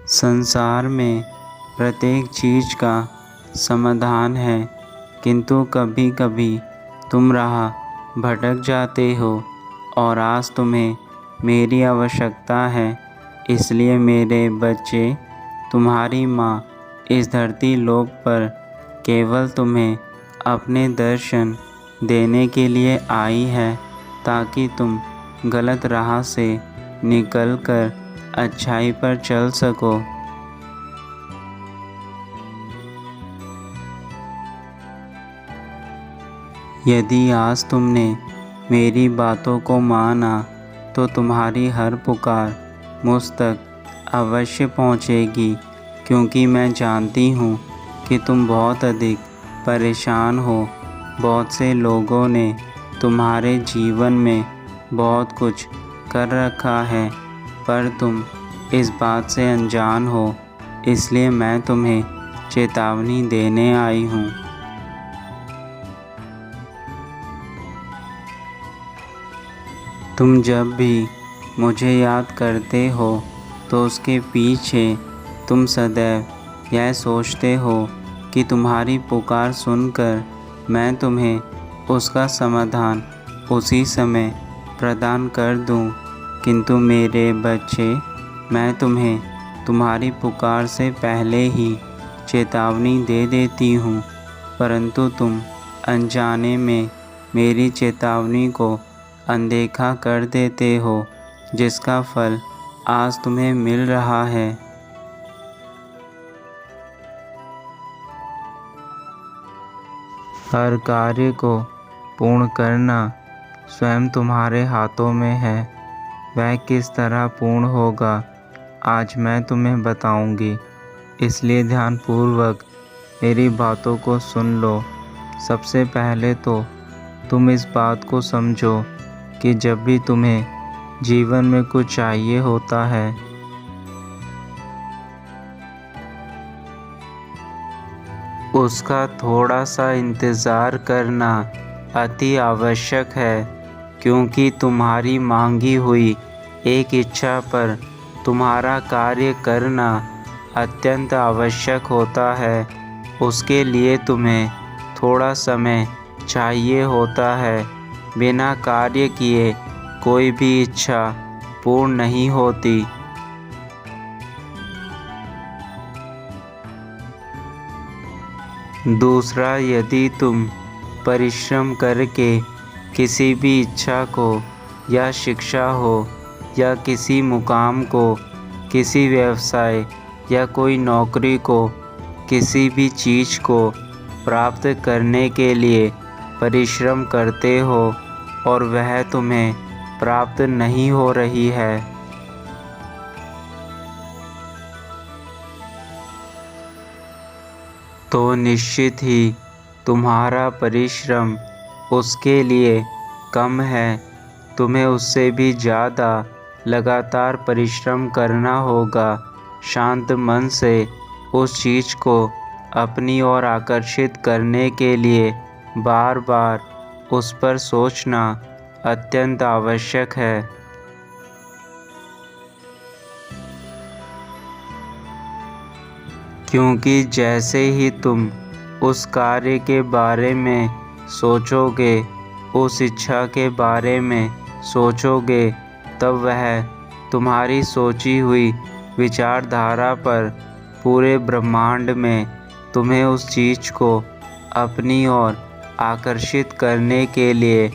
संसार में प्रत्येक चीज़ का समाधान है, किंतु कभी कभी तुम राह भटक जाते हो और आज तुम्हें मेरी आवश्यकता है। इसलिए मेरे बच्चे, तुम्हारी माँ इस धरती लोक पर केवल तुम्हें अपने दर्शन देने के लिए आई है, ताकि तुम गलत राह से निकलकर अच्छाई पर चल सको। यदि आज तुमने मेरी बातों को माना तो तुम्हारी हर पुकार मुझ तक अवश्य पहुँचेगी, क्योंकि मैं जानती हूँ कि तुम बहुत अधिक परेशान हो। बहुत से लोगों ने तुम्हारे जीवन में बहुत कुछ कर रखा है, पर तुम इस बात से अनजान हो। इसलिए मैं तुम्हें चेतावनी देने आई हूँ। तुम जब भी मुझे याद करते हो तो उसके पीछे तुम सदैव यह सोचते हो कि तुम्हारी पुकार सुनकर मैं तुम्हें उसका समाधान उसी समय प्रदान कर दूं। किंतु मेरे बच्चे, मैं तुम्हें तुम्हारी पुकार से पहले ही चेतावनी दे देती हूँ, परंतु तुम अनजाने में मेरी चेतावनी को अनदेखा कर देते हो, जिसका फल आज तुम्हें मिल रहा है। हर कार्य को पूर्ण करना स्वयं तुम्हारे हाथों में है। वह किस तरह पूर्ण होगा, आज मैं तुम्हें बताऊंगी। इसलिए ध्यानपूर्वक मेरी बातों को सुन लो। सबसे पहले तो तुम इस बात को समझो कि जब भी तुम्हें जीवन में कुछ चाहिए होता है, उसका थोड़ा सा इंतज़ार करना अति आवश्यक है, क्योंकि तुम्हारी मांगी हुई एक इच्छा पर तुम्हारा कार्य करना अत्यंत आवश्यक होता है। उसके लिए तुम्हें थोड़ा समय चाहिए होता है। बिना कार्य किए कोई भी इच्छा पूर्ण नहीं होती। दूसरा, यदि तुम परिश्रम करके किसी भी इच्छा को या शिक्षा हो या किसी मुकाम को, किसी व्यवसाय या कोई नौकरी को, किसी भी चीज़ को प्राप्त करने के लिए परिश्रम करते हो और वह तुम्हें प्राप्त नहीं हो रही है, तो निश्चित ही तुम्हारा परिश्रम उसके लिए कम है। तुम्हें उससे भी ज़्यादा लगातार परिश्रम करना होगा। शांत मन से उस चीज़ को अपनी ओर आकर्षित करने के लिए बार बार उस पर सोचना अत्यंत आवश्यक है। क्योंकि जैसे ही तुम उस कार्य के बारे में सोचोगे, उस इच्छा के बारे में सोचोगे, तब वह तुम्हारी सोची हुई विचारधारा पर पूरे ब्रह्मांड में तुम्हें उस चीज़ को अपनी ओर आकर्षित करने के लिए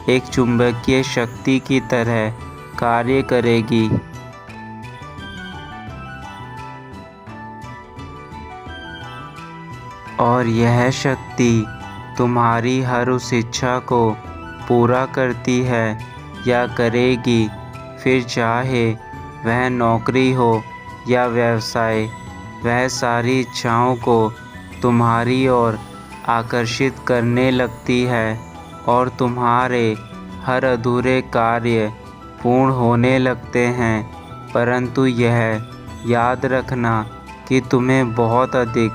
एक चुंबकीय शक्ति की तरह कार्य करेगी। और यह शक्ति तुम्हारी हर उस इच्छा को पूरा करती है या करेगी, फिर चाहे वह नौकरी हो या व्यवसाय। वह सारी इच्छाओं को तुम्हारी ओर आकर्षित करने लगती है और तुम्हारे हर अधूरे कार्य पूर्ण होने लगते हैं। परंतु यह याद रखना कि तुम्हें बहुत अधिक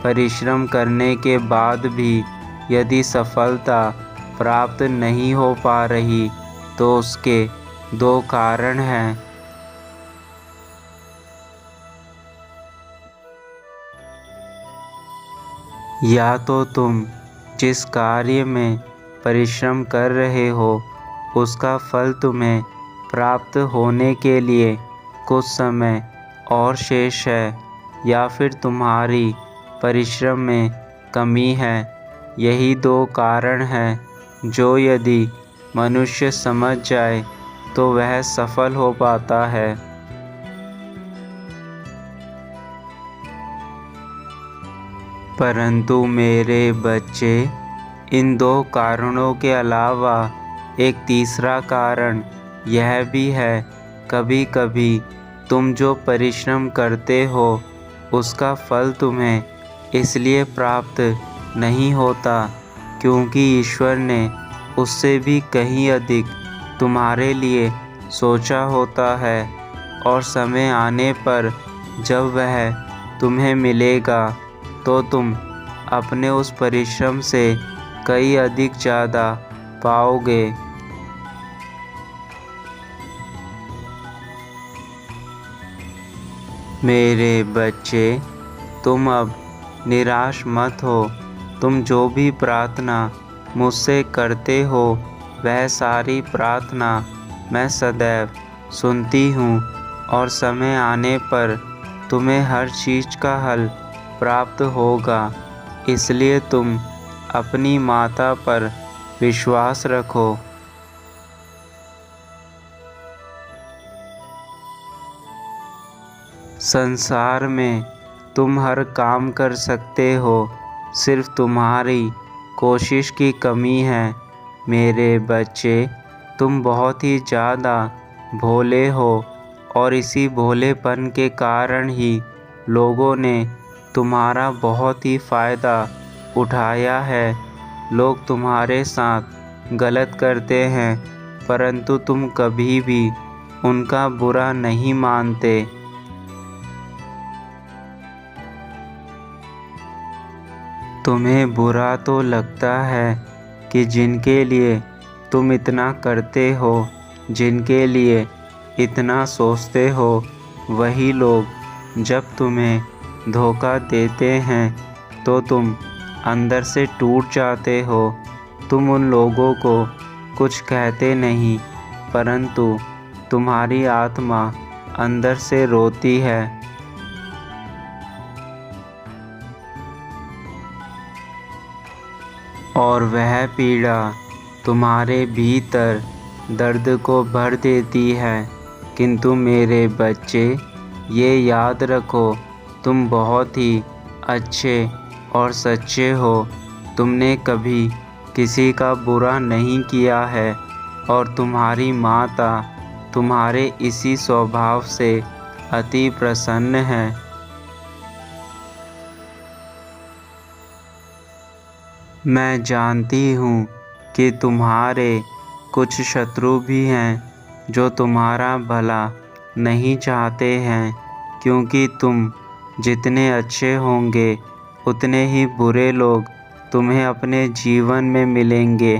परिश्रम करने के बाद भी यदि सफलता प्राप्त नहीं हो पा रही, तो उसके दो कारण हैं। या तो तुम जिस कार्य में परिश्रम कर रहे हो उसका फल तुम्हें प्राप्त होने के लिए कुछ समय और शेष है, या फिर तुम्हारी परिश्रम में कमी है। यही दो कारण हैं जो यदि मनुष्य समझ जाए तो वह सफल हो पाता है। परंतु मेरे बच्चे, इन दो कारणों के अलावा एक तीसरा कारण यह भी है, कभी कभी तुम जो परिश्रम करते हो उसका फल तुम्हें इसलिए प्राप्त नहीं होता क्योंकि ईश्वर ने उससे भी कहीं अधिक तुम्हारे लिए सोचा होता है, और समय आने पर जब वह तुम्हें मिलेगा तो तुम अपने उस परिश्रम से कई अधिक ज़्यादा पाओगे। मेरे बच्चे, तुम अब निराश मत हो। तुम जो भी प्रार्थना मुझसे करते हो वह सारी प्रार्थना मैं सदैव सुनती हूँ, और समय आने पर तुम्हें हर चीज़ का हल प्राप्त होगा। इसलिए तुम अपनी माता पर विश्वास रखो। संसार में तुम हर काम कर सकते हो, सिर्फ तुम्हारी कोशिश की कमी है। मेरे बच्चे, तुम बहुत ही ज़्यादा भोले हो, और इसी भोलेपन के कारण ही लोगों ने तुम्हारा बहुत ही फ़ायदा उठाया है। लोग तुम्हारे साथ गलत करते हैं, परंतु तुम कभी भी उनका बुरा नहीं मानते। तुम्हें बुरा तो लगता है कि जिनके लिए तुम इतना करते हो, जिनके लिए इतना सोचते हो, वही लोग जब तुम्हें धोखा देते हैं तो तुम अंदर से टूट जाते हो। तुम उन लोगों को कुछ कहते नहीं, परंतु तुम्हारी आत्मा अंदर से रोती है। और वह पीड़ा तुम्हारे भीतर दर्द को भर देती है। किंतु मेरे बच्चे, ये याद रखो, तुम बहुत ही अच्छे और सच्चे हो। तुमने कभी किसी का बुरा नहीं किया है, और तुम्हारी माता तुम्हारे इसी स्वभाव से अति प्रसन्न है। मैं जानती हूँ कि तुम्हारे कुछ शत्रु भी हैं जो तुम्हारा भला नहीं चाहते हैं, क्योंकि तुम जितने अच्छे होंगे उतने ही बुरे लोग तुम्हें अपने जीवन में मिलेंगे।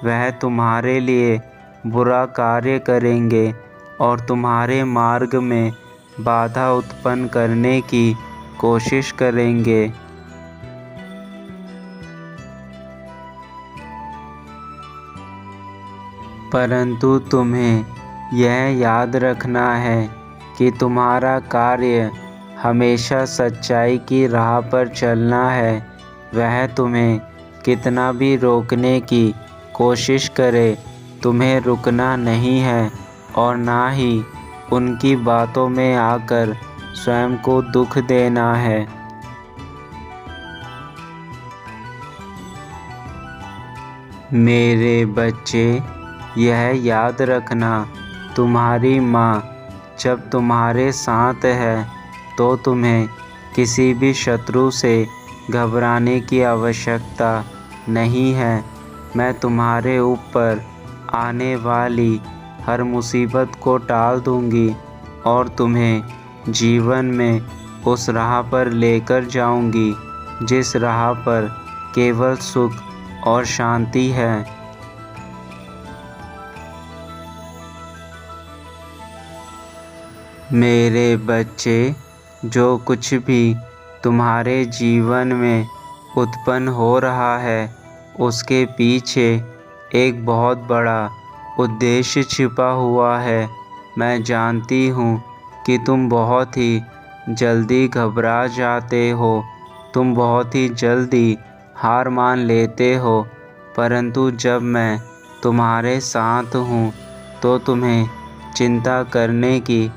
वह तुम्हारे लिए बुरा कार्य करेंगे और तुम्हारे मार्ग में बाधा उत्पन्न करने की कोशिश करेंगे। परंतु तुम्हें यह याद रखना है कि तुम्हारा कार्य हमेशा सच्चाई की राह पर चलना है। वह तुम्हें कितना भी रोकने की कोशिश करे, तुम्हें रुकना नहीं है, और ना ही उनकी बातों में आकर स्वयं को दुख देना है। मेरे बच्चे, यह याद रखना, तुम्हारी माँ जब तुम्हारे साथ है तो तुम्हें किसी भी शत्रु से घबराने की आवश्यकता नहीं है। मैं तुम्हारे ऊपर आने वाली हर मुसीबत को टाल दूंगी और तुम्हें जीवन में उस राह पर लेकर जाऊंगी जिस राह पर केवल सुख और शांति है। मेरे बच्चे, जो कुछ भी तुम्हारे जीवन में उत्पन्न हो रहा है उसके पीछे एक बहुत बड़ा उद्देश्य छिपा हुआ है। मैं जानती हूँ कि तुम बहुत ही जल्दी घबरा जाते हो, तुम बहुत ही जल्दी हार मान लेते हो, परंतु जब मैं तुम्हारे साथ हूँ तो तुम्हें चिंता करने की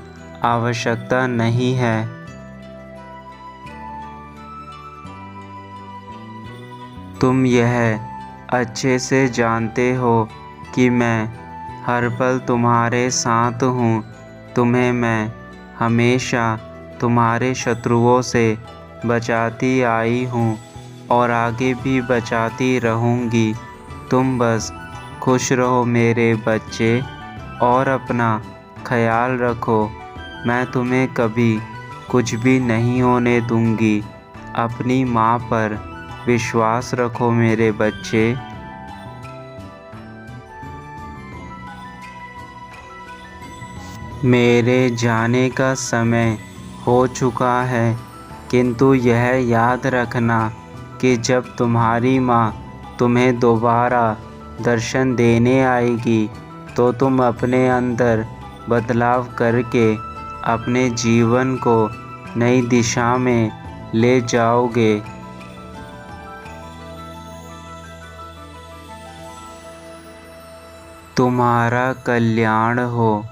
आवश्यकता नहीं है। तुम यह अच्छे से जानते हो कि मैं हर पल तुम्हारे साथ हूँ। तुम्हें मैं हमेशा तुम्हारे शत्रुओं से बचाती आई हूँ और आगे भी बचाती रहूँगी। तुम बस खुश रहो मेरे बच्चे और अपना ख्याल रखो। मैं तुम्हें कभी कुछ भी नहीं होने दूँगी। अपनी माँ पर विश्वास रखो मेरे बच्चे। मेरे जाने का समय हो चुका है, किंतु यह याद रखना कि जब तुम्हारी माँ तुम्हें दोबारा दर्शन देने आएगी तो तुम अपने अंदर बदलाव करके अपने जीवन को नई दिशा में ले जाओगे। तुम्हारा कल्याण हो।